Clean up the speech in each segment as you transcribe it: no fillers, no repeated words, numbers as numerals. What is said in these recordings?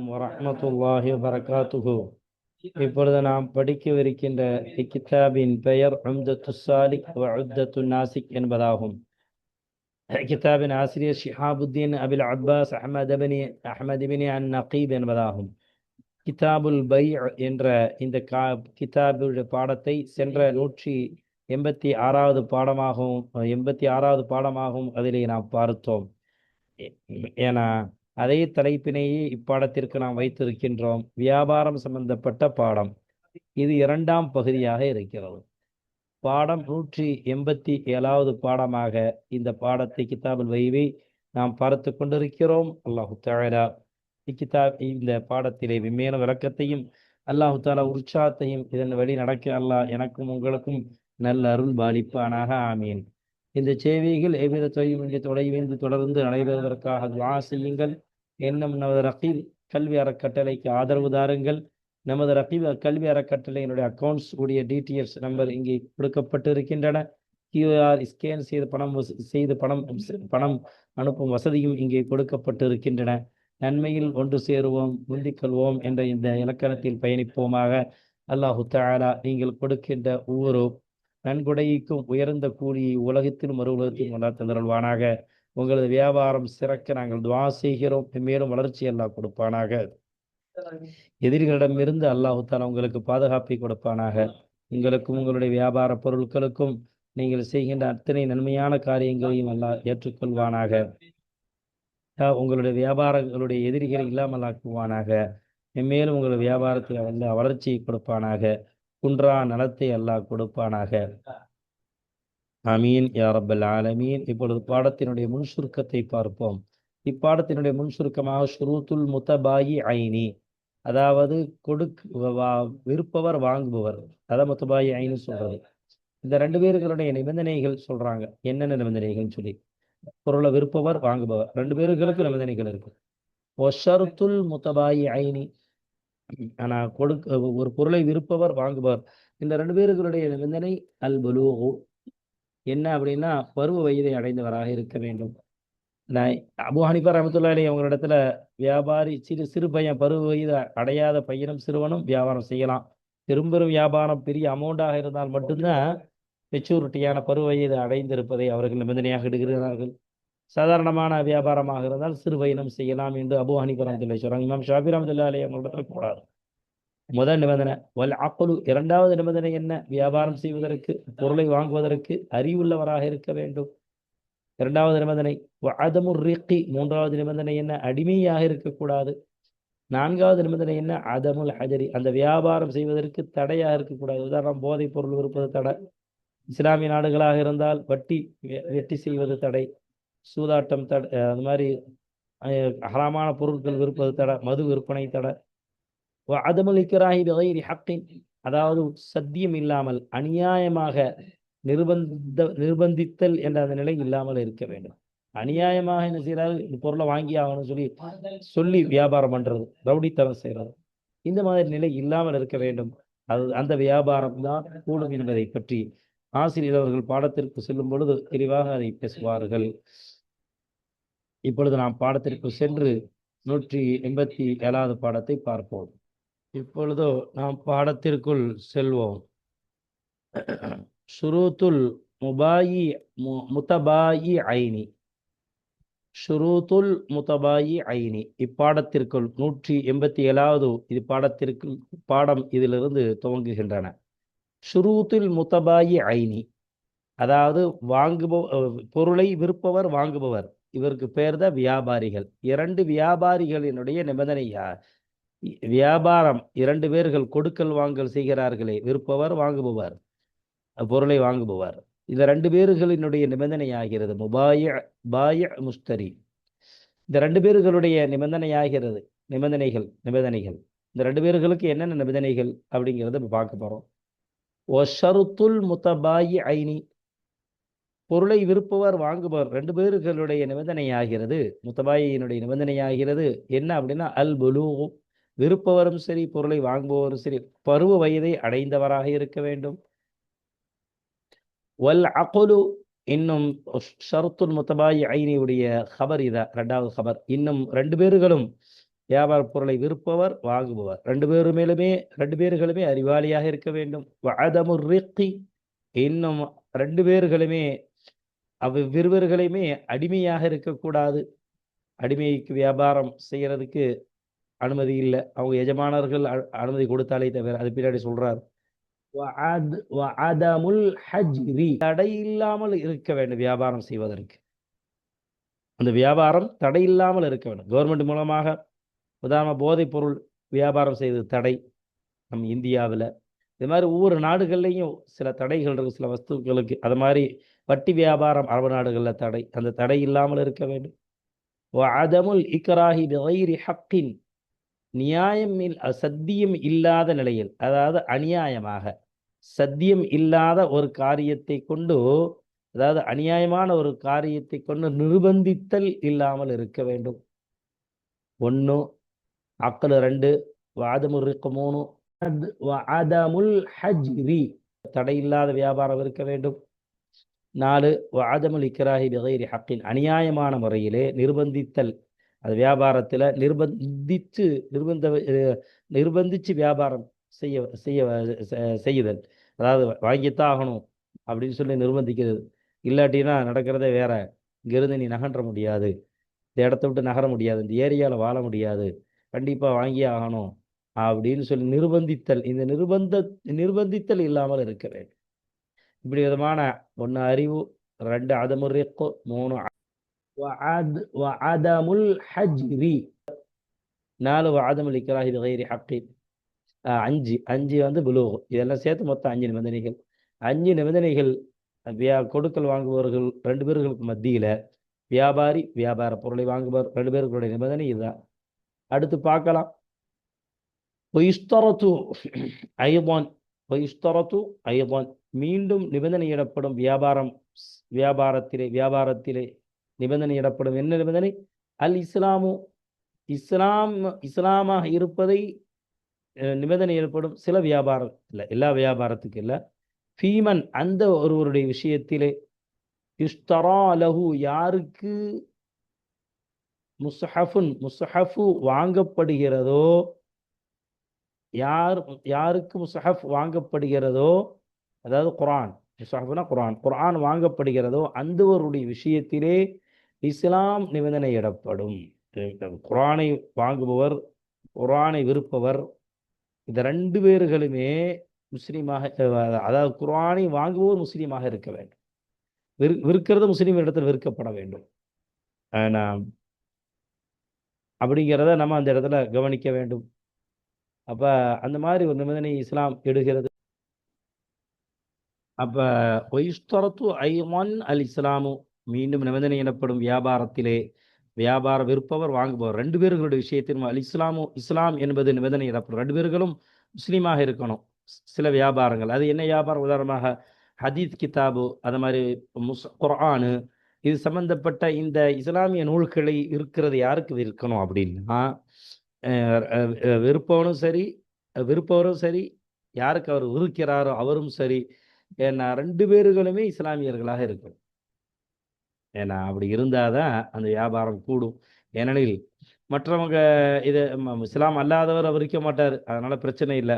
வரஹ்மத்துல்லாஹி வபரகாத்துஹு. இப்பொழுது நாம் படிக்கவிருக்கின்ற இக்கிதாபின் பெயர் உம்தத்து சாலிக் வ உத்தத்து நாசிக் என்பதாகும். கிதாபின் ஆசிரியர் Shihabuddin Abil Abbas Ahmad bin an Naqib என்பதாகும். கிதாபுல் பை என்ற இந்த கிதாபுடைய பாடத்தை சென்ற 186வது பாடமாகவும் அதிலே நாம் பார்த்தோம். ஏன்னா அதே தலைப்பினையே இப்பாடத்திற்கு நாம் வைத்திருக்கின்றோம். வியாபாரம் சம்பந்தப்பட்ட பாடம் இது 2ஆம் பகுதியாக இருக்கிறது. பாடம் 187வது பாடமாக இந்த பாடத்தை கிதாபுல் வைவை நாம் பார்த்து கொண்டிருக்கிறோம். அல்லாஹு தஆலா இந்த பாடத்திலே மேலும் விளக்கத்தையும் அல்லாஹு தஆலா உற்சாகத்தையும் இதன் வழி நடக்க அல்லாஹ் எனக்கும் உங்களுக்கும் நல்ல அருள் பாலிப்பானாக. ஆமீன். இந்த சேவைகள் எவ்வித தொலைவின்றி தொடர்ந்து நடைபெறுவதற்காக துஆ செய்யுங்கள். என்னும் நமது ரகீப் கல்வி அறக்கட்டளைக்கு ஆதரவு தாருங்கள். நமது ரகீப் கல்வி அறக்கட்டளையினுடைய அக்கௌண்ட்ஸ் உடைய டீட்டெயில்ஸ் நம்பர் இங்கே கொடுக்கப்பட்டு இருக்கின்றன. கியூஆர் ஸ்கேன் செய்து பணம் அனுப்பும் வசதியும் இங்கே கொடுக்கப்பட்டு இருக்கின்றன. நன்மையில் ஒன்று சேருவோம், முந்திக்கொள்வோம் என்ற இந்த இலக்கணத்தில் பயணிப்போமாக. அல்லாஹு தஆலா நீங்கள் கொடுக்கின்ற ஒவ்வொரு நன்கொடைக்கும் உயர்ந்த கூலியை உலகத்திலும் மறு உலகத்திலும் தந்தருள்வானாக. உங்களது வியாபாரம் சிறக்க நாங்கள் துஆ செய்கிறோம். மேலும் வளர்ச்சி அல்லாஹ் கொடுப்பானாக. எதிரிகளிடமிருந்து அல்லாஹு தஆலா உங்களுக்கு பாதுகாப்பை கொடுப்பானாக. உங்களுக்கும் உங்களுடைய வியாபார பொருட்களுக்கும் நீங்கள் செய்கின்ற அத்தனை நன்மையான காரியங்களையும் அல்லாஹ் ஏற்றுக்கொள்வானாக. உங்களுடைய வியாபாரங்களுடைய எதிரிகளை இல்லாமல் ஆக்குவானாக. மேலும் உங்களுடைய வியாபாரத்தில் அல்லாஹ் வளர்ச்சியை கொடுப்பானாக. குன்றா நலத்தை அல்லாஹ் கொடுப்பானாக. ஆமீன் யா ரப்பல் ஆலமீன். இப்பொழுது பாடத்தினுடைய முன்சுருக்கத்தை பார்ப்போம். இப்பாடத்தினுடைய முன்சுருக்கமாக ஷுரூத்துல் முத்தபாயி ஐனி, அதாவது விற்பவர் வாங்குபவர், அதான் முத்தபாயி ஐனி சொல்றது. இந்த 2 பேர்களுடைய நிபந்தனைகள் சொல்றாங்க. என்னென்ன நிபந்தனைகள்னு சொல்லி, பொருளை விற்பவர் வாங்குபவர் 2 பேர்களுக்கு நிபந்தனைகள் இருக்கு. ஒஷருத்துல் முத்தபாயி ஐனி, ஆனா ஒரு பொருளை விற்பவர் வாங்குபவர் இந்த 2 பேர்களுடைய நிபந்தனை அல் புலூகு, என்ன அப்படின்னா பருவ வயதை அடைந்தவராக இருக்க வேண்டும். அபூ ஹனீஃபா ரஹ்மத்துல்லாஹி அலைஹி அவங்களிடத்துல வியாபாரி சிறு பையன், பருவ வயது அடையாத பையனும் சிறுவனும் வியாபாரம் செய்யலாம். பெரும் வியாபாரம் பெரிய அமௌண்டாக இருந்தால் மட்டும்தான் மெச்சூரிட்டியான பருவ வயது அடைந்திருப்பதை அவர்கள் நிபந்தனையாக இடுகிறார்கள். சாதாரணமான வியாபாரமாக இருந்தால் சிறு பையனும் செய்யலாம் என்று அபூ ஹனீஃபா ரஹ்மத்துல்லாஹி சொல்றாங்க. இமாம் ஷாஃபி ரஹ்மத்துல்லாஹி அலைஹி அவங்களிடத்துல கூடாது. முதல் நிபந்தனை வல் அக்லு. 2வது நிபந்தனை என்ன? வியாபாரம் செய்வதற்கு, பொருளை வாங்குவதற்கு அறிவுள்ளவராக இருக்க வேண்டும். 2வது நிபந்தனை அதமுர் ரிக்கி. 3வது நிபந்தனை என்ன? அடிமையாக இருக்கக்கூடாது. 4வது நிபந்தனை என்ன? அதமுல் ஹஜரி. அந்த வியாபாரம் செய்வதற்கு தடையாக இருக்கக்கூடாது. உதாரணம், போதைப் பொருள் விற்பது தடை. இஸ்லாமிய நாடுகளாக இருந்தால் வெட்டி செய்வது தடை, சூதாட்டம் தடை, அது மாதிரி ஹராமான பொருட்கள் விற்பது தடை, மது விற்பனை தடை. அதமுல் இக்ராஹி பிகைரி ஹக்கின், அதாவது சத்தியம் இல்லாமல் அநியாயமாக நிர்பந்தித்தல் என்ற அந்த நிலை இல்லாமல் இருக்க வேண்டும். அநியாயமாக என்ன செய்யறாரு, இந்த பொருளை வாங்கி ஆகணும்னு சொல்லி வியாபாரம் பண்றது, ரவுடித்தனம் செய்யறது, இந்த மாதிரி நிலை இல்லாமல் இருக்க வேண்டும். அந்த வியாபாரம் தான் கூடும் என்பதை பற்றி ஆசிரியர் அவர்கள் பாடத்திற்கு செல்லும் பொழுது தெளிவாக அதை பேசுவார்கள். இப்பொழுது நாம் பாடத்திற்கு சென்று 187வது பாடத்தை பார்ப்போம். இப்பொழுது நாம் பாடத்திற்குள் செல்வோம். ஷுரூத்துல் முத்தபாயி ஐனி. ஷுரூத்துல் முத்தபாயி ஐனி இப்பாடத்திற்குள் 187வது பாடம் இதிலிருந்து துவங்குகின்றன. ஷுரூத்துல் முத்தபாயி ஐனி, அதாவது பொருளை விற்பவர் வாங்குபவர், இவருக்கு பெயர் தான் வியாபாரிகள். 2 வியாபாரிகளினுடைய நிபந்தனையா, வியாபாரம் 2 பேர்கள் கொடுக்கல் வாங்கல் செய்கிறார்களே, விற்பவர் வாங்குபவர், பொருளை வாங்குபவர், இந்த 2 பேர்களினுடைய நிபந்தனை ஆகிறது பாய முஸ்தரி. இந்த 2 பேர்களுடைய நிபந்தனையாகிறது. நிபந்தனைகள் இந்த 2 பேர்களுக்கு என்னென்ன நிபந்தனைகள் அப்படிங்கிறத பார்க்க போறோம். ஒஷருத்துல் முத்தபாயி ஐனி, பொருளை விற்பவர் வாங்குபவர் 2 பேர்களுடைய நிபந்தனையாகிறது, முத்தபாயினுடைய நிபந்தனையாகிறது. என்ன அப்படின்னா அல் புலூகு, விற்பவரும் சரி பொருளை வாங்குபவரும் சரி பருவ வயதை அடைந்தவராக இருக்க வேண்டும். வல் அக்லு, இன்னும் ஷருத்துல் முத்தபாயினுடைய ஹபர் இதா, ரெண்டாவது ஹபர். இன்னும் ரெண்டு பேர்களும் வியாபார பொருளை விற்பவர் வாங்குபவர் ரெண்டு பேர்களுமே அறிவாளியாக இருக்க வேண்டும். வஅதமுர் ரிக்கி, இன்னும் ரெண்டு பேர்களுமே இவ்விருவர்களையுமே அடிமையாக இருக்கக்கூடாது. அடிமைக்கு வியாபாரம் செய்யறதுக்கு அனுமதி இல்லை. அவங்க எஜமானர்கள் அனுமதி கொடுத்தாலே தவிர. அது பின்னாடி சொல்றார். தடை இல்லாமல் இருக்க வேண்டும் வியாபாரம் செய்வதற்கு. அந்த வியாபாரம் தடை இல்லாமல் இருக்க வேண்டும். கவர்மெண்ட் மூலமாக உதாரண போதைப் பொருள் வியாபாரம் செய்வது தடை நம் இந்தியாவில். இது மாதிரி ஒவ்வொரு நாடுகள்லையும் சில தடைகள் இருக்கு சில வஸ்துக்களுக்கு. அது மாதிரி வட்டி வியாபாரம் அரபு நாடுகளில் தடை. அந்த தடை இல்லாமல் இருக்க வேண்டும். அதமுல் இக்ராஹி பிகைரி ஹக்கின், நியாயம் சத்தியம் இல்லாத நிலையில், அதாவது அநியாயமாக சத்தியம் இல்லாத ஒரு காரியத்தை கொண்டு, அதாவது அநியாயமான ஒரு காரியத்தை கொண்டு நிர்பந்தித்தல் இல்லாமல் இருக்க வேண்டும். 1 அக்கல், 2 வாதமுல் ரிக், 3 வஅதமுல் ஹஜ்ரி, தடை இல்லாத வியாபாரம் இருக்க வேண்டும். 4 வஅதமுல் இக்ராஹி பிகைரி ஹக்கின், அநியாயமான முறையிலே நிர்பந்தித்தல். அது வியாபாரத்தில் நிர்பந்திச்சு வியாபாரம் செய்யுதல். அதாவது வாங்கித்தான் ஆகணும் அப்படின்னு சொல்லி நிர்பந்திக்கிறது. இல்லாட்டினா நடக்கிறதே வேற. இங்கிருந்து நீ நகன்ற முடியாது, இந்த இடத்த விட்டு நகர முடியாது, இந்த ஏரியாவில் வாழ முடியாது, கண்டிப்பாக வாங்கியே ஆகணும் அப்படின்னு சொல்லி நிர்பந்தித்தல். இந்த நிர்பந்தித்தல் இல்லாமல் இருக்க வேண்டும். இப்படி விதமான 1 அறிவு, 2 அதமுர் ரிக், 3 வஅதமுல் ஹஜ்ரி, 4 வஅதமுல் இக்ராஹி பிகைரி ஹக்கின், 5 வந்து புலூக். இதெல்லாம் சேர்த்து மொத்தம் 5 நிபந்தனைகள். 5 நிபந்தனைகள் கொடுக்கல் வாங்குபவர்கள் 2 பேர்களுக்கு மத்தியில், வியாபாரி வியாபார பொருளை வாங்குபவர் 2 பேர்களுடைய நிபந்தனை இதுதான். அடுத்து பார்க்கலாம். மீண்டும் நிபந்தனையிடப்படும் வியாபாரத்திலே நிபந்தனையிடப்படும். என்ன நிபந்தனை? அல் இஸ்லாமு, இஸ்லாமாக இருப்பதை நிபந்தனை ஏற்படும். சில வியாபாரம் இல்லை, எல்லா வியாபாரத்துக்கு இல்லை. ஃபீமன், அந்த ஒருவருடைய விஷயத்திலே, யுஸ்தரா லஹு, யாருக்கு முஸ்ஹஃபு வாங்கப்படுகிறதோ, யாருக்கு முஸ்ஹஃப் வாங்கப்படுகிறதோ, அதாவது குர்ஆன், முஸ்ஹஃப்னா குர்ஆன் வாங்கப்படுகிறதோ, அந்தவருடைய விஷயத்திலே இஸ்லாம் நிபந்தனையிடப்படும். குர்ஆனை வாங்குபவர், குர்ஆனை விற்பவர், இந்த 2 பேர்களுமே முஸ்லீமாக, அதாவது குர்ஆனை வாங்குபவர் முஸ்லீமாக இருக்க வேண்டும். விற்கிறது முஸ்லீம் இடத்தில் விற்கப்பட வேண்டும். அப்படிங்கிறத நம்ம அந்த இடத்துல கவனிக்க வேண்டும். அப்ப அந்த மாதிரி ஒரு நிபந்தனை இஸ்லாம் எடுகிறது. அப்ப ஒய்ஸ்தரத்து ஐமன் அல் இஸ்லாமு, மீண்டும் நிபந்தனை எனப்படும் வியாபாரத்திலே, வியாபார விற்பவர் வாங்குபவர் 2 பேர்களுடைய விஷயத்தில் அல் இஸ்லாமு, இஸ்லாம் என்பது நிபந்தனை இடப்படும். 2 பேர்களும் முஸ்லீமாக இருக்கணும். சில வியாபாரங்கள், அது என்ன வியாபாரம்? உதாரணமாக ஹதீஸ் கிதாபு, அது மாதிரி குர்ஆனு, இது சம்பந்தப்பட்ட இந்த இஸ்லாமிய நூல்களை இருக்கிறது யாருக்கு விற்கணும் அப்படின்னா, விற்பவரும் சரி, யாருக்கு அவர் விற்கிறாரோ அவரும் சரி. ஏன்னா 2 பேர்களுமே இஸ்லாமியர்களாக இருக்கணும். ஏன்னா அப்படி இருந்தாதான் அந்த வியாபாரம் கூடும். ஏனெனில் மற்றவங்க இதை இஸ்லாம் அல்லாதவர் அவர் விற்க மாட்டார், அதனால பிரச்சனை இல்லை.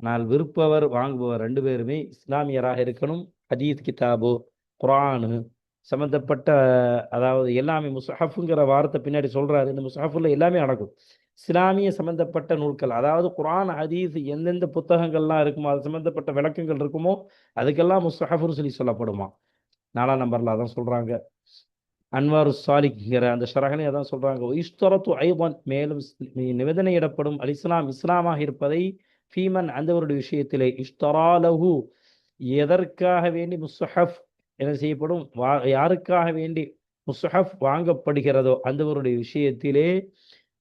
ஆனால் விற்பவர் வாங்குபவர் 2 பேருமே இஸ்லாமியராக இருக்கணும். ஹதீஸ் கிதாபு, குர்ஆனு சம்பந்தப்பட்ட, அதாவது எல்லாமே, முஸ்ஹஃப்ங்கிற வார்த்தை பின்னாடி சொல்றாரு. இந்த முஸ்ஹஃப்ல எல்லாமே நடக்கும். இஸ்லாமிய சம்பந்தப்பட்ட நூல்கள், அதாவது குர்ஆன் ஹதீஸ் எந்தெந்த புத்தகங்கள்லாம் இருக்குமோ, அது சம்பந்தப்பட்ட விளக்கங்கள் இருக்குமோ, அதுக்கெல்லாம் முஸ்ஹஃப்னு சொல்லப்படுமா. 4ஆம் நம்பர்ல அதான் சொல்றாங்க. அன்வாரு சாலிக்ங்கிற அந்த ஷரஹனை அதான் சொல்றாங்க. இஸ்தரத்து ஐவன், மேலும் நிபந்தனையிடப்படும் அல் இஸ்லாம், இஸ்லாமாக இருப்பதை, ஃபீமன், அந்தவருடைய விஷயத்திலே, இஸ்தராலஹு, எதற்காக வேண்டி முஸ்ஹஃப் என்ன செய்யப்படும், யாருக்காக வேண்டி முஸ்ஹஃப் வாங்கப்படுகிறதோ அந்தவருடைய விஷயத்திலே,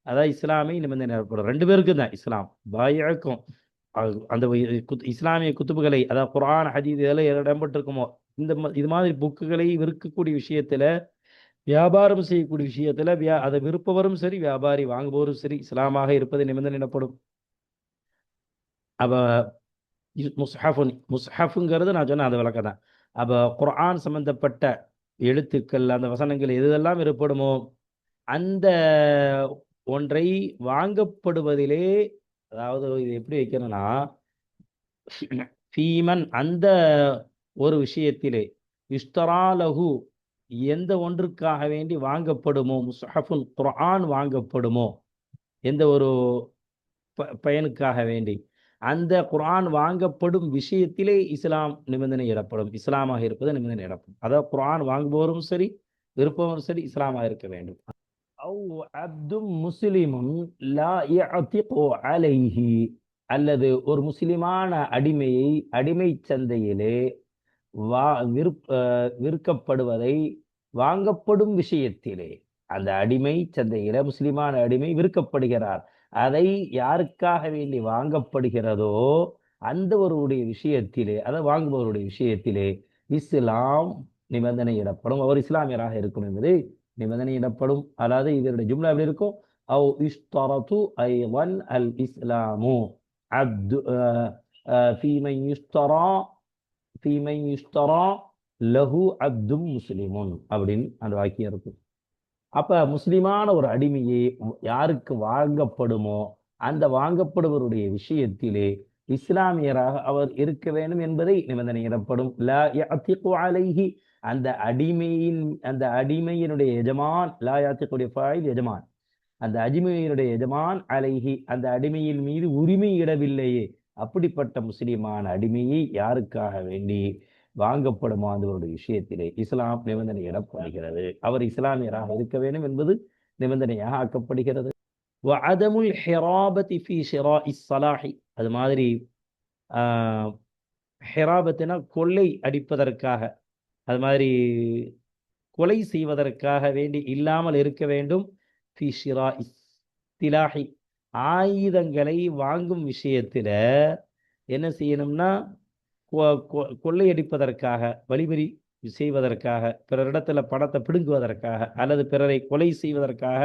அதாவது இஸ்லாமை நிபந்தனை ஏற்படும். 2 பேருக்கும் தான் இஸ்லாம், பாய்க்கும் அந்த இஸ்லாமிய குத்துபுகளை, அதாவது குர்ஆன் ஹதீஸ் இதெல்லாம் இடம்பெற்றிருக்குமோ, இது மாதிரி புக்குகளை விற்கக்கூடிய விஷயத்துல, வியாபாரம் செய்யக்கூடிய விஷயத்துல, அதை விற்பவரும் சரி, வியாபாரி வாங்குபவரும் சரி, இஸ்லாமாக இருப்பது நிபந்தனை எனப்படும். அப்ப முஸ்ஹஃபுங்கிறது நான் சொன்னேன், அந்த விளக்கம் தான். அப்போ குர்ஆன் சம்பந்தப்பட்ட எழுத்துக்கள், அந்த வசனங்கள் எதெல்லாம் ஏற்படுமோ அந்த ஒன்றை வாங்கப்படுவதிலே, அதாவது இது எப்படி வைக்கணும்னா, ஃபீமன் அந்த ஒரு விஷயத்திலே, யுஸ்தராலஹு எந்த ஒன்றுக்காக வேண்டி வாங்கப்படுமோ, முஸ்ஹஃபுல் குர்ஆன் வாங்கப்படுமோ, எந்த ஒரு பயனுக்காக வேண்டி அந்த குர்ஆன் வாங்கப்படும் விஷயத்திலே இஸ்லாம் நிபந்தனை இடப்படும். இஸ்லாமாக இருப்பது நிபந்தனை இடப்படும். அதாவது குர்ஆன் வாங்குபவரும் சரி, விருப்பவரும் சரி, இஸ்லாமாக இருக்க வேண்டும். அவு அப்தும் முஸ்லிமும் லா யஅதிகு அலைஹி, அல்லது ஒரு முஸ்லிமான அடிமையை அடிமை சந்தையிலே வா விற்கப்படுவதை வாங்கப்படும் விஷயத்திலே, அந்த அடிமை சந்தையில முஸ்லிமான அடிமை விற்கப்படுகிறார், அதை யாருக்காக வேண்டி வாங்கப்படுகிறதோ அந்த ஒருவருடைய விஷயத்திலே, அதை வாங்குபவருடைய விஷயத்திலே இஸ்லாம் நிபந்தனையிடப்படும். அவர் இஸ்லாமியராக இருக்கும் என்பது நிபந்தனையிடப்படும். அதாவது இதனுடைய ஜும்லா எப்படி இருக்கும்? அவ் இஷ்தரது ஐவன் அல் இஸ்லாமு அப்து ஃபீமன் யுஸ்தரா ஃபீமன் யுஸ்தரா லஹு அப்தும் முஸ்லிமுன் அப்படின்னு அந்த வாக்கியம் இருக்கும். அப்ப முஸ்லிமான ஒரு அடிமையை யாருக்கு வாங்கப்படுமோ அந்த வாங்கப்படுவருடைய விஷயத்திலே இஸ்லாமியராக அவர் இருக்க வேண்டும் என்பதை நிபந்தனையிடப்படும். லா யஅதிகு அலைஹி, அந்த அடிமையினுடைய எஜமான், லா யாத்திகுடைய ஃபாயில் எஜமான், அந்த அடிமையினுடைய எஜமான் அலைஹி, அந்த அடிமையின் மீது உரிமை இடவில்லையே, அப்படிப்பட்ட முஸ்லிமான அடிமையை யாருக்காக வேண்டி வாங்கப்படுமோ அந்த விஷயத்திலே இஸ்லாம் நிபந்தனை இடப்படுகிறது. அவர் இஸ்லாமியராக இருக்க வேண்டும் என்பது நிபந்தனையாக ஆக்கப்படுகிறது. வஅதமுல் ஹிராபதி ஃபீ ஷிராஇஸ் ஸலாஹி, அது மாதிரி ஹிராபத்தினா கொள்ளை அடிப்பதற்காக, அது மாதிரி கொலை செய்வதற்காக வேண்டி இல்லாமல் இருக்க வேண்டும். ஃபீ ஷிராஇஸ் திலாஹி, ஆயுதங்களை வாங்கும் விஷயத்தில் என்ன செய்யணும்னா, கொள்ளையடிப்பதற்காக, வழிபறி செய்வதற்காக, பிறரிடத்துல பணத்தை பிடுங்குவதற்காக அல்லது பிறரை கொலை செய்வதற்காக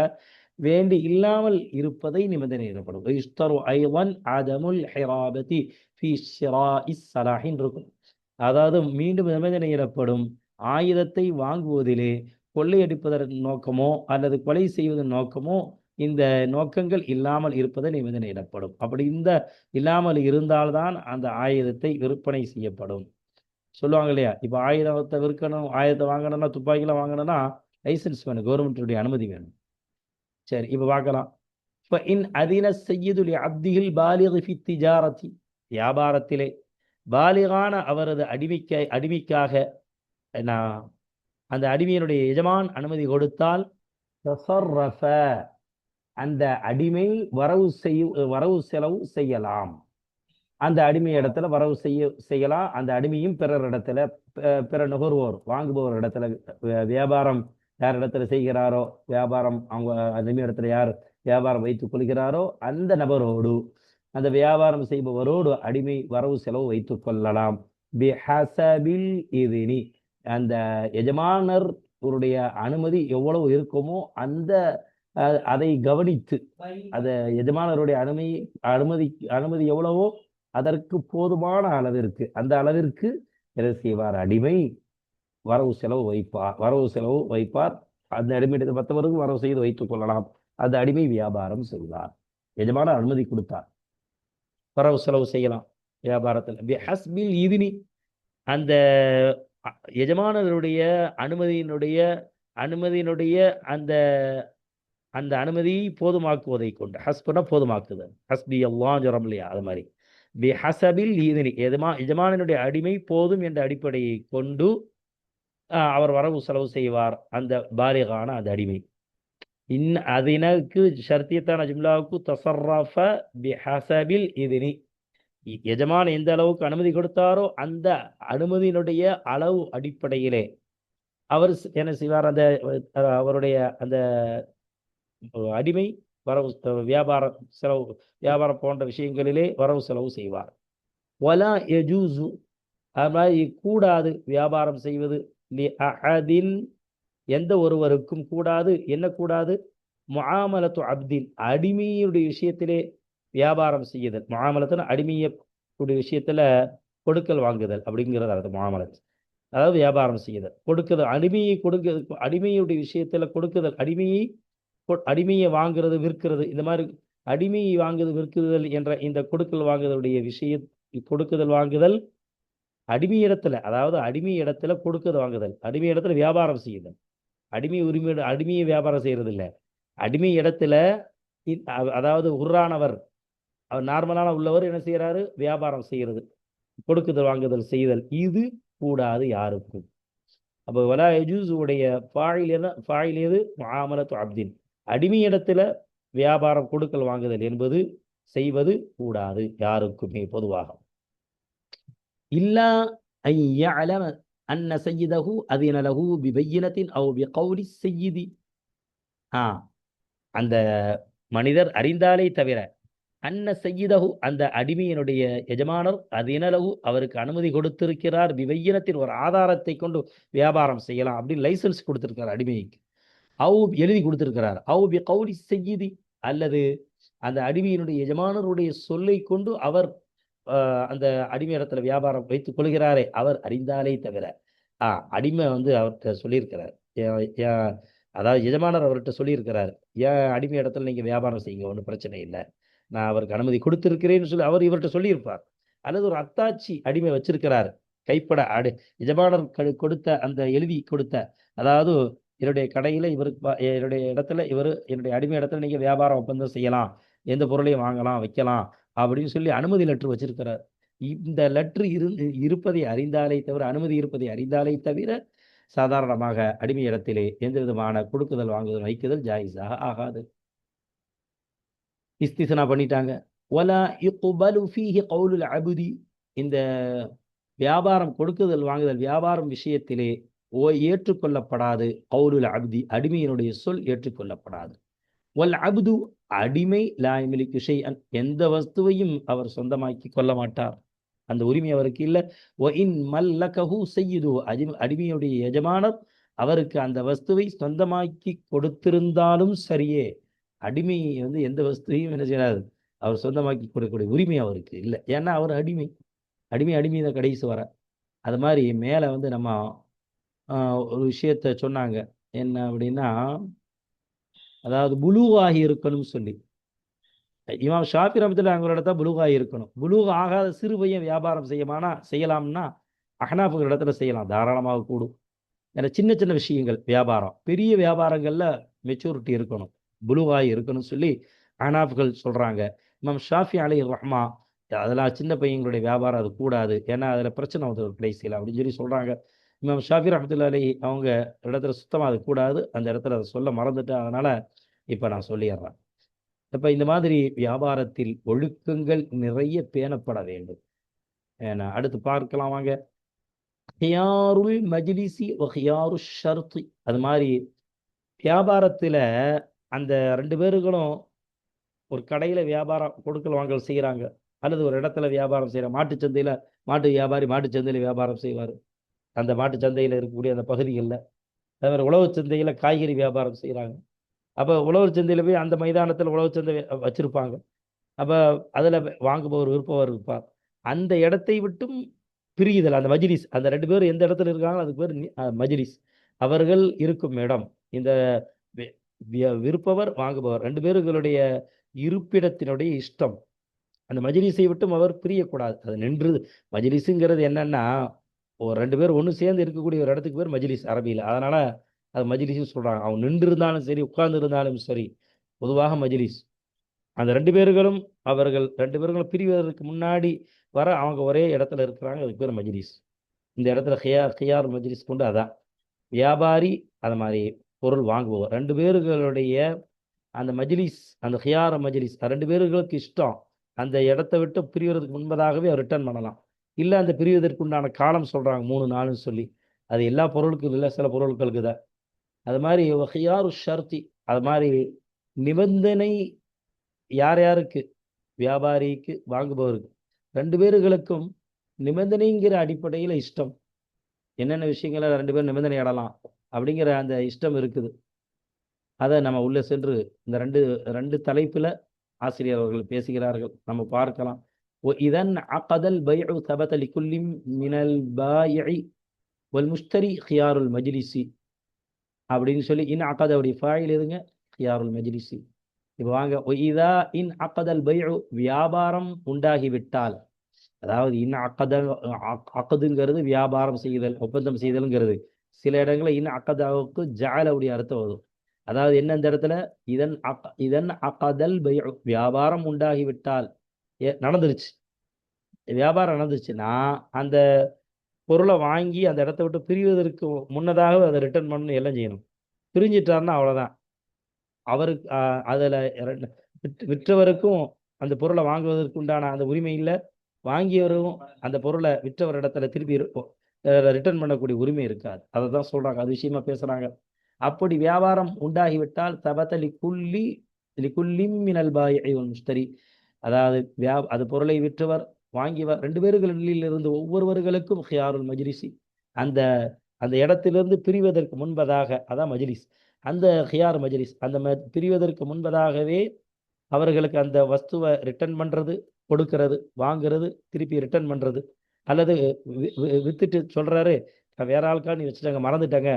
வேண்டி இல்லாமல் இருப்பதை நிபந்தனையிடப்படும். யுஸ்தரு ஐவன் அதமுல் ஹிராபதி ஃபீ ஷிராஇஸ் ஸலாஹின் இருக்கும். அதாவது மீண்டும் நிபந்தனையிடப்படும், ஆயுதத்தை வாங்குவதிலே கொள்ளையடிப்பதன் நோக்கமோ அல்லது கொலை செய்வதன் நோக்கமோ இந்த நோக்கங்கள் இல்லாமல் இருப்பதை நிபந்தனையிடப்படும். அப்படி இந்த இல்லாமல் இருந்தால்தான் அந்த ஆயுதத்தை விற்பனை செய்யப்படும். சொல்லுவாங்க இல்லையா, இப்போ ஆயுதத்தை விற்கணும், ஆயுதத்தை வாங்கணும்னா, துப்பாக்கிலாம் வாங்கணும்னா லைசன்ஸ் வேணும், கவர்மெண்ட்டுடைய அனுமதி வேணும். சரி, இப்போ பார்க்கலாம். இன் அதின செய்யுதுல் அப்தில் பாலிக் ஃபி திஜாரதி, வியாபாரத்திலே பாலிகான அவரது அடிமைக்காக அந்த அடிமையினுடைய எஜமான் அனுமதி கொடுத்தால், அந்த அடிமை வரவு செலவு செய்யலாம். அந்த அடிமை இடத்துல வரவு செய்யலாம். அந்த அடிமையும் பிறர் இடத்துல, பிற நுகர்வோர் வாங்குபவர் இடத்துல, வியாபாரம் யார் இடத்துல செய்கிறாரோ, வியாபாரம் அவங்க அடிமை இடத்துல யார் வியாபாரம் வைத்துக் கொள்கிறாரோ அந்த நபரோடு, அந்த வியாபாரம் செய்பவரோடு அடிமை வரவு செலவு வைத்துக் கொள்ளலாம். பிஹஸபில் இதினி, அந்த எஜமானர் உடைய அனுமதி எவ்வளவு இருக்குமோ அந்த அதை கவனித்து, அந்த எஜமானருடைய அனுமதி எவ்வளவோ அதற்கு போதுமான அளவிற்கு, அந்த அளவிற்கு என்ன செய்வார், அடிமை வரவு செலவு வைப்பார். அந்த அடிமையிடத்தில் மற்றவருக்கு வரவு செய்து வைத்துக் கொள்ளலாம். அந்த அடிமை வியாபாரம் செய்வார். எஜமான அனுமதி கொடுத்தார், வரவு செலவு செய்யலாம் வியாபாரத்தில். பிஹஸ்பில் இதினி, அந்த எஜமானருடைய அனுமதியினுடைய அந்த அந்த அனுமதியை போதுமாக்குவதை கொண்டு, ஹஸ்புனா போதுமாக்குதல், ஹஸ்பி அல்லாஹ் சொல்றோம் இல்லையா, அது மாதிரி பிஹஸபில் இதினி, எஜமானனுடைய அடிமை போதும் என்ற அடிப்படையை கொண்டு அவர் வரவு செலவு செய்வார், அந்த பாலிகான அந்த அடிமை. அதற்கு ஷர்த்தியத்தான ஜும்லாவுக்கு தஸர்ரஃப பிஹஸபில் இதினி, எஜமான் எந்த அளவுக்கு அனுமதி கொடுத்தாரோ அந்த அனுமதியினுடைய அளவு அடிப்படையிலே அவர் என்ன செய்வார், அந்த அவருடைய அந்த அடிமை வரவு வியாபாரம் போன்ற விஷயங்களிலே வரவு செலவு செய்வார். வலா யஜூசு, அது மாதிரி கூடாது வியாபாரம் செய்வது, லி அஹதின் எந்த ஒருவருக்கும் கூடாது. என்ன கூடாது? முஆமலத்து அப்தின், அடிமையுடைய விஷயத்திலே வியாபாரம் செய்யுதல். முஆமலத்துன்னு அடிமையுடைய விஷயத்துல கொடுக்கல் வாங்குதல் அப்படிங்கிறது அது முஆமலத். அதாவது வியாபாரம் செய்யுதல், கொடுக்குதல், அடிமையை கொடுக்க, அடிமையுடைய விஷயத்துல கொடுக்குதல், அடிமையை வாங்குறது விற்கிறது, இந்த மாதிரி அடிமையை வாங்குதல் விற்குதல் என்ற இந்த கொடுக்கல் வாங்குதலுடைய கொடுக்குதல் வாங்குதல் அடிமை இடத்துல, அதாவது அடிமை இடத்துல கொடுக்குதல் வாங்குதல், அடிமை இடத்துல வியாபாரம் செய்யுதல். அடிமை உரிமை அடிமையை வியாபாரம் செய்யறது இல்லை, அடிமை இடத்துல அதாவது உர்ரானவர், அவர் நார்மலான உள்ளவர் என்ன செய்யறாரு, வியாபாரம் செய்யறது, கொடுக்குதல் வாங்குதல் செய்தல், இது கூடாது யாருக்கும். அப்போ வலா யஜூஸ் உடைய ஃபாயில் எது, முஆமலத்து அப்தின், அடிமை இடத்துல வியாபாரம் கொடுக்கல் வாங்குதல் என்பது செய்வது கூடாது யாருக்குமே பொதுவாக. இல்லா ஐ யஅலம அன்ன சய்யிதஹு அதின லஹு பிபையினத்தின் அவ் பிகௌலி சய்யிதி, அந்த மனிதர் அறிந்தாலே தவிர, அன்ன சய்யிதஹு அந்த அடிமையினுடைய எஜமானர் அதினலகு அவருக்கு அனுமதி கொடுத்திருக்கிறார், பிவையினத்தின் ஒரு ஆதாரத்தை கொண்டு வியாபாரம் செய்யலாம் அப்படின்னு லைசன்ஸ் கொடுத்திருக்கிறார் அடிமைக்கு, எழுதி கொடுத்திருக்கிறார், பி கௌலி சய்யிதி, அல்லது அந்த அடிமையினுடைய எஜமானருடைய சொல்லை கொண்டு அவர் அந்த அடிமை இடத்துல வியாபாரம் வைத்துக் கொள்கிறாரே, அவர் அறிந்தாலே தவிர. அடிமை அவர்கிட்ட சொல்லியிருக்கிறார், அதாவது எஜமானர் அவர்கிட்ட சொல்லியிருக்கிறார், ஏன் அடிமை இடத்துல நீங்க வியாபாரம் செய்யுங்க, ஒன்றும் பிரச்சனை இல்லை, நான் அவருக்கு அனுமதி கொடுத்திருக்கிறேன்னு சொல்லி அவர் இவர்கிட்ட சொல்லியிருப்பார். அல்லது ஒரு அத்தாட்சி அடிமை வச்சிருக்கிறார், கைப்பட எஜமானர் கொடுத்த அந்த எழுதி கொடுத்த, அதாவது என்னுடைய கடையில் இவருக்கு, என்னுடைய இடத்துல என்னுடைய அடிமை இடத்துல நீங்க வியாபாரம் ஒப்பந்தம் செய்யலாம், எந்த பொருளையும் வாங்கலாம் வைக்கலாம் அப்படின்னு சொல்லி அனுமதி லெட்டர் வச்சிருக்கிறார். இந்த லெட்டர் இருப்பதை அறிந்தாலே தவிர, அனுமதி இருப்பதை அறிந்தாலே தவிர சாதாரணமாக அடிமை இடத்திலே எந்த விதமான கொடுக்குதல் வாங்குதல் வைக்குதல் ஜாயிஸாக ஆகாது. இஸ்திஸ்னா பண்ணிட்டாங்க. வலா யுக்பலு ஃபீஹி கௌலுல் அப்தி, இந்த வியாபாரம் கொடுக்குதல் வாங்குதல் வியாபாரம் விஷயத்திலே ஏற்றுக்கொள்ளப்படாது. கௌலுல் அப்தி, அடிமையினுடைய சொல் ஏற்றுக்கொள்ளப்படாது. வல் அப்து, அடிமை லா யம்லிகு ஷைஅன், எந்த வஸ்துவையும் அவர் சொந்தமாக்கி கொள்ள மாட்டார், அந்த உரிமை அவருக்கு இல்லை. வ இன் மல்லகஹு சய்யிது, அடிமையுடைய எஜமானர் அவருக்கு அந்த வஸ்துவை சொந்தமாக்கி கொடுத்திருந்தாலும் சரியே, அடிமை எந்த வஸ்துவையும் என்ன செய்யாது, அவர் சொந்தமாக்கி கொடுக்கக்கூடிய உரிமை அவருக்கு இல்லை. ஏன்னா அவர் அடிமை தான் கடைசி வர. அது மாதிரி மேலே நம்ம ஒரு விஷயத்த சொன்னாங்க, என்ன அப்படின்னா, அதாவது புலூகாகி இருக்கணும்னு சொல்லி. இமாம் ஷாஃபி ரஹ்மத்துல்லாஹி அவங்களோட தான் புலூகாகி இருக்கணும். புலூக் ஆகாத சிறு பையன் வியாபாரம் செய்யலாம்னா அஹ்னாஃபுகள் இடத்துல செய்யலாம், தாராளமாக கூடும். ஏன்னா சின்ன சின்ன விஷயங்கள் வியாபாரம், பெரிய வியாபாரங்கள்ல மெச்சூரிட்டி இருக்கணும், புலூகாகி இருக்கணும்னு சொல்லி அஹ்னாஃபுகள் சொல்றாங்க. இமாம் ஷாஃபி அலைஹி ரஹ்மா, அதெல்லாம் சின்ன பையங்களுடைய வியாபாரம் அது கூடாது, ஏன்னா அதுல பிரச்சனை வந்து கடைசியில் அப்படின்னு சொல்லி சொல்றாங்க. இமாம் ஷாஃபி ரஹ்மத்துல்லாஹி அலைஹி அவங்க இடத்துல சுத்தமாக அது கூடாது, அந்த இடத்துல அதை சொல்ல மறந்துட்டேன், அதனால இப்போ நான் சொல்லிடுறேன். இப்போ இந்த மாதிரி வியாபாரத்தில் ஒழுக்கங்கள் நிறைய பேணப்பட வேண்டும். ஏன்னா அடுத்து பார்க்கலாம் வாங்க. ஹியாருல் மஜ்லிசி வ ஹியாரு ஷர்த்தி, அது மாதிரி வியாபாரத்தில் அந்த ரெண்டு பேர்களும் ஒரு கடையில் வியாபாரம் கொடுக்கல் வாங்கல் செய்கிறாங்க, அல்லது ஒரு இடத்துல வியாபாரம் செய்கிறாங்க, மாட்டுச்சந்தையில் மாட்டு வியாபாரி மாட்டுச்சந்தையில் வியாபாரம் செய்வார், அந்த மாட்டு சந்தையில் இருக்கக்கூடிய அந்த பகுதிகளில். அதே மாதிரி உழவு சந்தையில் காய்கறி வியாபாரம் செய்கிறாங்க. அப்போ உழவர் சந்தையில் போய் அந்த மைதானத்தில் உழவு சந்தை வச்சுருப்பாங்க. அப்போ அதில் வாங்குபவர் விற்பவர் இருப்பார். அந்த இடத்தை விட்டும் பிரியுதல், அந்த மஜ்லிஸ், அந்த ரெண்டு பேரும் எந்த இடத்துல இருக்காங்களோ அதுக்கு பேர் மஜ்லிஸ், அவர்கள் இருக்கும் இடம். இந்த விற்பவர் வாங்குபவர் ரெண்டு பேர்களுடைய இருப்பிடத்தினுடைய இஷ்டம், அந்த மஜ்லிஸை விட்டும் அவர் பிரியக்கூடாது. அது நின்று, மஜ்லிஸுங்கிறது என்னன்னா, ஒரு ரெண்டு பேர் ஒன்று சேர்ந்து இருக்கக்கூடிய ஒரு இடத்துக்கு பேர் மஜ்லிஸ் அரபியில், அதனால அது மஜ்லிஸ்னு சொல்றாங்க. அவங்க நின்று இருந்தாலும் சரி, உட்கார்ந்து இருந்தாலும் சரி, பொதுவாக மஜ்லிஸ். அந்த ரெண்டு பேர்களும் பிரிவதற்கு முன்னாடி வர அவங்க ஒரே இடத்துல இருக்கிறாங்க, அதுக்கு பேர் மஜ்லிஸ். இந்த இடத்துல ஹியார் மஜ்லிஸ் கொண்டு அதான் வியாபாரி, அது மாதிரி பொருள் வாங்குவோம், ரெண்டு பேர்களுடைய அந்த மஜ்லிஸ், அந்த ஹியார் மஜ்லிஸ், ரெண்டு பேர்களுக்கு இஷ்டம், அந்த இடத்தை விட்டு பிரிவதற்கு முன்பதாகவே ரிட்டர்ன் பண்ணலாம். இல்லை அந்த பிரிவதற்கு உண்டான காலம் சொல்றாங்க 3 நாள்னு சொல்லி, அது எல்லா பொருளுக்கும் இல்லை, சில பொருட்களுக்கு தான். அது மாதிரி ஹியாரு ஷர்த்தி, அது மாதிரி நிபந்தனை யார் யாருக்கு, வியாபாரிக்கு வாங்குபவருக்கு, ரெண்டு பேர்களுக்கும் நிபந்தனைங்கிற அடிப்படையில் இஷ்டம், என்னென்ன விஷயங்களை ரெண்டு பேரும் நிபந்தனை ஆடலாம் அப்படிங்கிற அந்த இஷ்டம் இருக்குது. அதை நம்ம உள்ளே சென்று இந்த ரெண்டு தலைப்பில் ஆசிரியர் அவர்கள் பேசுகிறார்கள், நம்ம பார்க்கலாம். இதன் அகதல் பைஉ தபத லிகுல்லி மினல் பாயிஇ வல் முஷ்தரி ஹியாருல் மஜ்லிசி அப்படின்னு சொல்லி இன் அகதவுடைய ஃபாயில் எதுங்க? ஹியாருல் மஜ்லிசி. இப்போ வாங்க, இதா இன் அகதல் பைஉ, வியாபாரம் உண்டாகிவிட்டால், அதாவது இன் அக்கதுங்கிறது வியாபாரம் செய்தல், ஒப்பந்தம் செய்தல்ங்கிறது. சில இடங்களில் இன் அக்கதாவுக்கு ஜாலவுடைய அர்த்தம் வரும். அதாவது என்ன இந்த இடத்துல, இதன் அக்கதல் பைஉ, வியாபாரம் உண்டாகிவிட்டால், நடந்துருச்சு, வியாபாரம் நடந்துச்சுன்னா அந்த பொருளை வாங்கி அந்த இடத்த விட்டு பிரிவதற்கு முன்னதாக அதை ரிட்டர்ன் பண்ணணும், எல்லாம் செய்யணும். பிரிஞ்சிட்டாருன்னா அவ்வளோதான். அவருக்கு அதில் விற்றவருக்கும் அந்த பொருளை வாங்குவதற்கு உண்டான அந்த உரிமை இல்லை, வாங்கியவரும் அந்த பொருளை விற்றவர் இடத்துல திருப்பி ரிட்டர்ன் பண்ணக்கூடிய உரிமை இருக்காது. அதை தான் சொல்றாங்க, அது விஷயமா பேசுறாங்க. அப்படி வியாபாரம் உண்டாகிவிட்டால் தபத்தலி குல்லி மினல் பாயிஇ வல் முஷ்தரி, அதாவது அது பொருளை விற்றவர் வாங்கியவர் ரெண்டு பேர்களிலிருந்து ஒவ்வொருவர்களுக்கும் ஹியாருல் மஜ்லிசி, அந்த அந்த இடத்திலிருந்து பிரிவதற்கு முன்பதாக, அதான் மஜ்லிஸ், அந்த ஹியார் மஜ்லிஸ், அந்த பிரிவதற்கு முன்பதாகவே அவர்களுக்கு அந்த வஸ்துவை ரிட்டர்ன் பண்ணுறது, கொடுக்கறது, வாங்குறது, திருப்பி ரிட்டர்ன் பண்ணுறது, அல்லது வித்துட்டு சொல்கிறாரு, வேற ஆளுக்காண்டி வச்சுட்டாங்க, மறந்துட்டாங்க,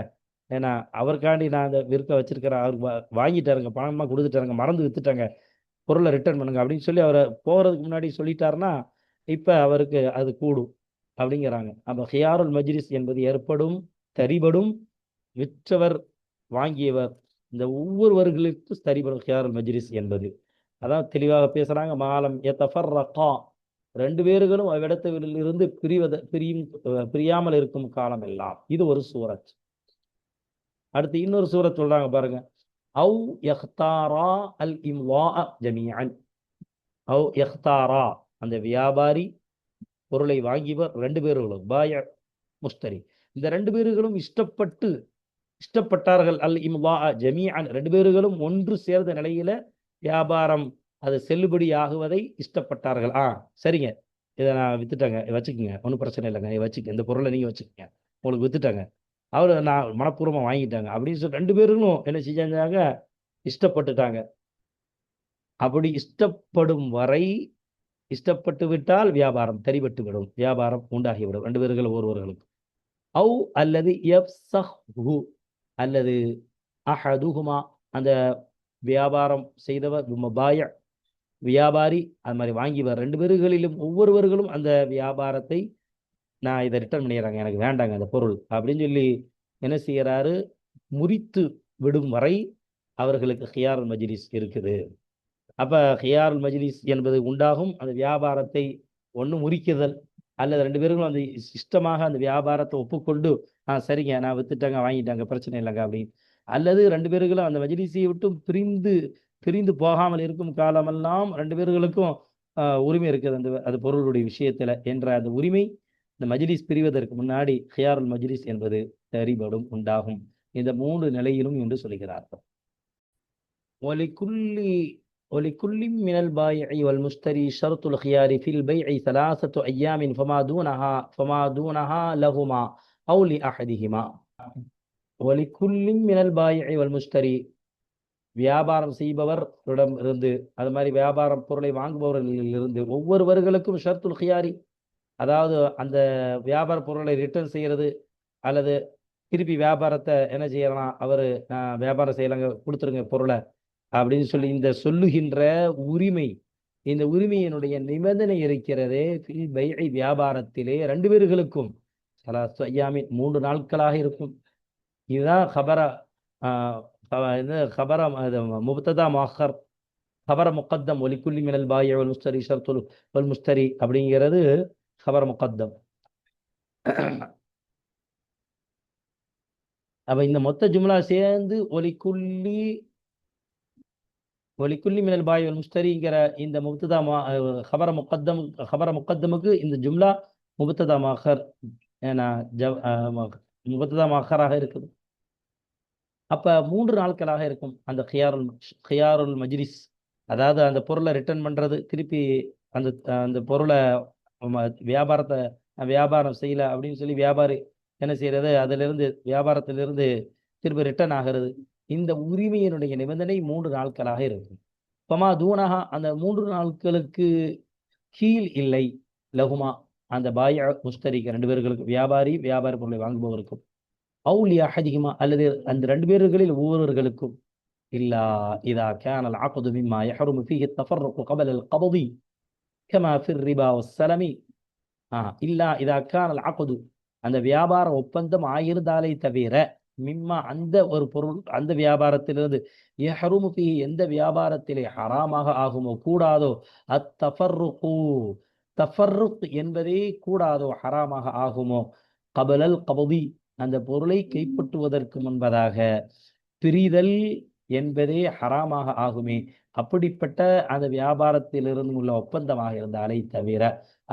ஏன்னா அவருக்காண்டி நான் அந்த விற்க வச்சிருக்கிறேன், அவருக்கு வாங்கிட்டாருங்க, பணமாக கொடுத்துட்டாருங்க, மறந்து வித்துட்டாங்க, பொருளை ரிட்டர்ன் பண்ணுங்க அப்படின்னு சொல்லி அவரை போகிறதுக்கு முன்னாடி சொல்லிட்டாருன்னா இப்போ அவருக்கு அது கூடும் அப்படிங்கிறாங்க. அப்போ ஹியாருல் மஜ்லிஸ் என்பது ஏற்படும், தரிபடும், விற்றவர் வாங்கியவர் இந்த ஒவ்வொருவர்களுக்கும் தரிபடும் ஹியாருல் மஜ்லிஸ் என்பது. அதான் தெளிவாக பேசுறாங்க. மாலம் யதஃபர்ரகா, ரெண்டு பேர்களும் அவ்விடத்திலிருந்து பிரியாமல் இருக்கும் காலம் எல்லாம். இது ஒரு சூரத். அடுத்து இன்னொரு சூரத் சொல்றாங்க பாருங்க, அவு யஹ்தாரா அல் இம்லா ஜமீஅன். அவு யஹ்தாரா, அந்த வியாபாரி பொருளை வாங்கியவர் ரெண்டு பேர்களும், பாய முஸ்தரி, இந்த ரெண்டு பேர்களும் இஷ்டப்பட்டார்கள், அல் இம்லா ஜமீஅன், ரெண்டு பேர்களும் ஒன்று சேர்ந்த நிலையில வியாபாரம் அது செல்லுபடி ஆகுவதை இஷ்டப்பட்டார்கள். சரிங்க, இதை நான் வித்துட்டாங்க, வச்சுக்கோங்க, ஒன்றும் பிரச்சனை இல்லைங்க, வச்சுக்க, இந்த பொருளை நீங்கள் வச்சுக்கோங்க, உங்களுக்கு வித்துட்டாங்க, அவர் நான் மனப்பூர்வமாக வாங்கிட்டாங்க அப்படின்னு சொல்லி ரெண்டு பேரும் என்ன செஞ்சாங்க, இஷ்டப்பட்டுட்டாங்க. அப்படி இஷ்டப்படும் வரை, இஷ்டப்பட்டு விட்டால் வியாபாரம் தரிபட்டு விடும், வியாபாரம் உண்டாகிவிடும் ரெண்டு பேர்கள் ஒருவர்களுக்கு. அவு அல்லது யஃப்ஸஹு, அல்லது அஹதுஹுமா, அந்த வியாபாரம் செய்தவர் முபாய வியாபாரி, அது மாதிரி வாங்கியவர் ரெண்டு பேர்களிலும் ஒவ்வொருவர்களும் அந்த வியாபாரத்தை, நான் இதை ரிட்டர்ன் பண்ணிடுறாங்க, எனக்கு வேண்டாங்க அந்த பொருள் அப்படின்னு சொல்லி என்ன செய்யறாரு, முறித்து விடும் வரை அவர்களுக்கு ஹியாருல் மஜ்லிஸ் இருக்குது. அப்ப ஹியாருல் மஜ்லிஸ் என்பது உண்டாகும், அந்த வியாபாரத்தை ஒன்று முறிக்குதல், அல்லது ரெண்டு பேரும் அந்த இஷ்டமாக அந்த வியாபாரத்தை ஒப்புக்கொண்டு சரிங்க நான் வித்துட்டாங்க, வாங்கிட்டாங்க, பிரச்சனை இல்லைங்க அப்படின்னு, அல்லது ரெண்டு பேர்களும் அந்த மஜ்லிஸை விட்டும் பிரிந்து போகாமல் இருக்கும் காலமெல்லாம் ரெண்டு பேர்களுக்கும் உரிமை இருக்குது அந்த அது பொருளுடைய விஷயத்துல என்ற அந்த உரிமை இந்த மஜ்லிஸ் பிரிவதற்கு முன்னாடி ஹியாருல் மஜ்லிஸ் என்பது தரிபடும், உண்டாகும். இந்த மூன்று நிலையிலும் என்று சொல்கிறார்கள். ولكل من البائع والمشتري شرط الخيار في البيع 3 أيام فما دونها لهما أو لأحدهما. ولكل من البائع والمشتري, வியாபாரம் செய்பவரிடம் இருந்து, அது மாதிரி வியாபாரம் பொருளை வாங்குபவர்களிலிருந்து ஒவ்வொருவர்களுக்கும் ஷர்த்துல் ஹியாரி, அதாவது அந்த வியாபார பொருளை ரிட்டர்ன் செய்யறது, அல்லது திருப்பி வியாபாரத்தை என்ன செய்யலாம், அவர் வியாபாரம் செய்யலாங்க, கொடுத்துருங்க பொருளை அப்படின்னு சொல்லி இந்த சொல்லுகின்ற உரிமை, இந்த உரிமையினுடைய நிபந்தனை இருக்கிறதே வியாபாரத்திலே ரெண்டு பேர்களுக்கும் 3 நாட்களாக இருக்கும். இதுதான் முப்ததா முஅக்கர், خبر முகத்தம், ஒலிக்குல்லி மினல் பாய் வல் முஸ்தரி ஷர்த்துல் வல் முஸ்தரி அப்படிங்கிறது خبر முகத்தம். அப்ப இந்த மொத்த ஜும்லா சேர்ந்து ஒலிக்குல்லி மினல் பாய் வல் முஸ்தரிங்கிற இந்த முப்ததா خبر முகத்தமுக்கு இந்த ஜும்லா முப்ததா முஅக்கர், முப்ததா முஅக்கராக இருக்குது. அப்ப 3 நாட்களாக இருக்கும் அந்த ஹியாருல் மஜ்லிஸ், அதாவது அந்த பொருளை ரிட்டர்ன் பண்றது, திருப்பி அந்த அந்த பொருளை வியாபாரம் செய்யல அப்படின்னு சொல்லி வியாபாரி என்ன செய்யறது, அதிலிருந்து வியாபாரத்திலிருந்து திருப்பி ரிட்டர்ன் ஆகிறது. இந்த உரிமையினுடைய நிபந்தனை 3 நாட்களாக இருக்கும். பமா தூனஹா, அந்த 3 நாட்களுக்கு கீழ் இல்லை, லகுமா அந்த பாய் முஸ்தரிக்கு ரெண்டு பேர்களுக்கு வியாபாரி பொருளை வாங்குபவருக்கும் அவுலியா அஹதிஹிமா அல்லது அந்த ரெண்டு பேர்களில் ஒவ்வொருவர்களுக்கும் இல்லா இதா கான العقد مما يحرم فيه التفرق قبل القبض كما في الربا والسلم இல்லா இதா கான العقد அந்த வியாபார ஒப்பந்தம் ஆயிருந்தாலே தவிர மிம்மா அந்த ஒரு பொருள் அந்த வியாபாரத்திலிருந்து யஹ்ருமு ஃபீஹி எந்த வியாபாரத்திலே ஹராமாக ஆகுமோ கூடாதோ அத்தஃபர்ருகு தஃபர்ருக் என்பதே கூடாதோ ஹராமாக ஆகுமோ கபலல் கபதி அந்த பொருளை கைப்பற்றுவதற்கு முன்பதாக பிரிதல் என்பதே ஹராமாக ஆகுமே. அப்படிப்பட்ட அந்த வியாபாரத்திலிருந்து உள்ள ஒப்பந்தமாக இருந்தாலே தவிர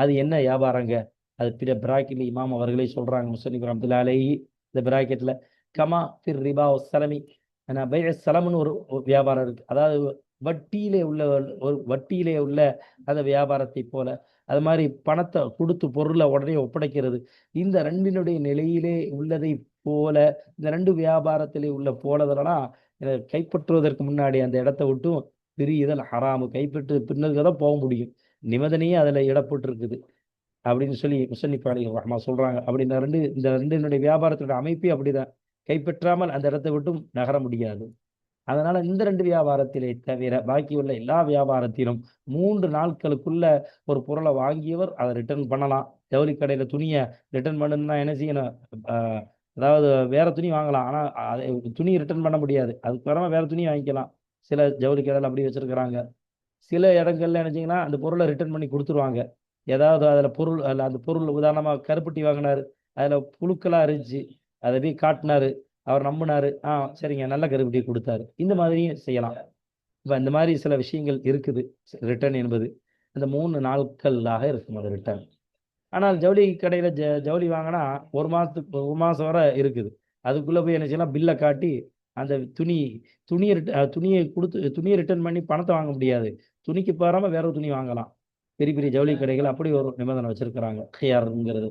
அது என்ன வியாபாரங்க? அது பிற பிராக்கெட்ல இமாம் அவர்களே சொல்றாங்க, முஸ்லிம் ரஹ்மத்துல்லாஹி அலைஹி இந்த பிராக்கெட்ல கமா ஃபிர் ரிபா வஸ்ஸலமி பை சலம்னு ஒரு வியாபாரம் இருக்கு. அதாவது வட்டியிலே உள்ள அந்த வியாபாரத்தை போல, அது மாதிரி பணத்தை கொடுத்து பொருளை உடனே ஒப்படைக்கிறது. இந்த ரெண்டினுடைய நிலையிலே உள்ளதை போல இந்த ரெண்டு வியாபாரத்திலே உள்ள போலதெல்லாம் கைப்பற்றுவதற்கு முன்னாடி அந்த இடத்த விட்டும் பிரியுதல் ஹராமு. கைப்பற்று பின்னதுக்கு தான் போக முடியும். நிபந்தனையே அதுல இடப்பட்டிருக்குது அப்படின்னு சொல்லி முஸன்னிஃப் அலைஹி ரஹ்மா சொல்றாங்க. அப்படி இந்த ரெண்டினுடைய வியாபாரத்தோட அமைப்பே அப்படிதான். கைப்பற்றாமல் அந்த இடத்தை விட்டும் நகர முடியாது. அதனால இந்த ரெண்டு வியாபாரத்திலே தவிர பாக்கி உள்ள எல்லா வியாபாரத்திலும் 3 நாட்களுக்குள்ள ஒரு பொருளை வாங்கியவர் அதை ரிட்டர்ன் பண்ணலாம். ஜவுளி கடையில துணியை ரிட்டர்ன் பண்ணணும்னா என்ன செய்யணும்? அதாவது வேற துணி வாங்கலாம், ஆனா துணி ரிட்டர்ன் பண்ண முடியாது. அதுக்கு வரமா வேற துணி வாங்கிக்கலாம். சில ஜவுளி கடையில் அப்படி வச்சிருக்கிறாங்க. சில இடங்கள்ல நினைச்சீங்கன்னா அந்த பொருளை ரிட்டர்ன் பண்ணி கொடுத்துருவாங்க. ஏதாவது அந்த பொருள் உதாரணமா கருப்பட்டி வாங்கினாரு, அதுல புழுக்களா இருந்துச்சு, அதை போய் காட்டினாரு, அவர் நம்பினாரு, சரிங்க நல்ல கருப்பட்டி கொடுத்தாரு. இந்த மாதிரியும் செய்யலாம். இப்போ இந்த மாதிரி சில விஷயங்கள் இருக்குது. ரிட்டர்ன் என்பது அந்த 3 நாட்களாக இருக்கும் அது ரிட்டர்ன். ஆனால் ஜவுளி கடையில ஜவுளி வாங்கினா ஒரு மாசம் வரை இருக்குது. அதுக்குள்ள போய் என்ன செய்யலாம்? பில்லை காட்டி அந்த துணியை கொடுத்து துணியை ரிட்டர்ன் பண்ணி பணத்தை வாங்க முடியாது. துணிக்கு பாராம வேற ஒரு துணி வாங்கலாம். பெரிய பெரிய ஜவுளி கடைகள் அப்படி ஒரு நிபந்தனை வச்சிருக்கிறாங்க, ஹியாருங்கிறது.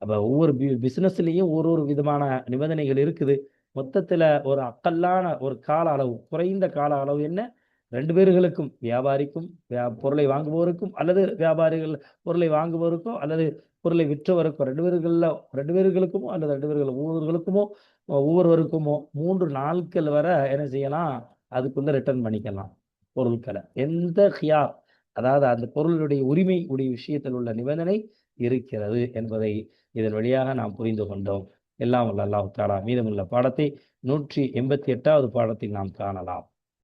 அப்போ ஒவ்வொரு பிசினஸ்லயும் ஒரு விதமான நிபந்தனைகள் இருக்குது. மொத்தத்துல ஒரு அக்கல்லான ஒரு கால அளவு, குறைந்த கால அளவு என்ன? ரெண்டு பேர்களுக்கும், வியாபாரிக்கும் பொருளை வாங்குபவருக்கும் அல்லது வியாபாரிகள் பொருளை வாங்குபவருக்கும் அல்லது பொருளை விற்றவருக்கும் ரெண்டு பேர்களுக்குமோ அல்லது ஒவ்வொருவருக்குமோ 3 நாட்கள் வரை என்ன செய்யலாம்? அதுக்குள்ள ரிட்டர்ன் பண்ணிக்கலாம் பொருட்களை. எந்த ஹியார், அதாவது அந்த பொருளுடைய உரிமை உடைய விஷயத்தில் உள்ள நிபந்தனை இருக்கிறது என்பதை இதன் வழியாக நாம் புரிந்து கொண்டோம். எல்லாம் வல்ல அல்லாஹ் தஆலா மீதமுள்ள பாடத்தை 188வது பாடத்தில் நாம் காணலாம்.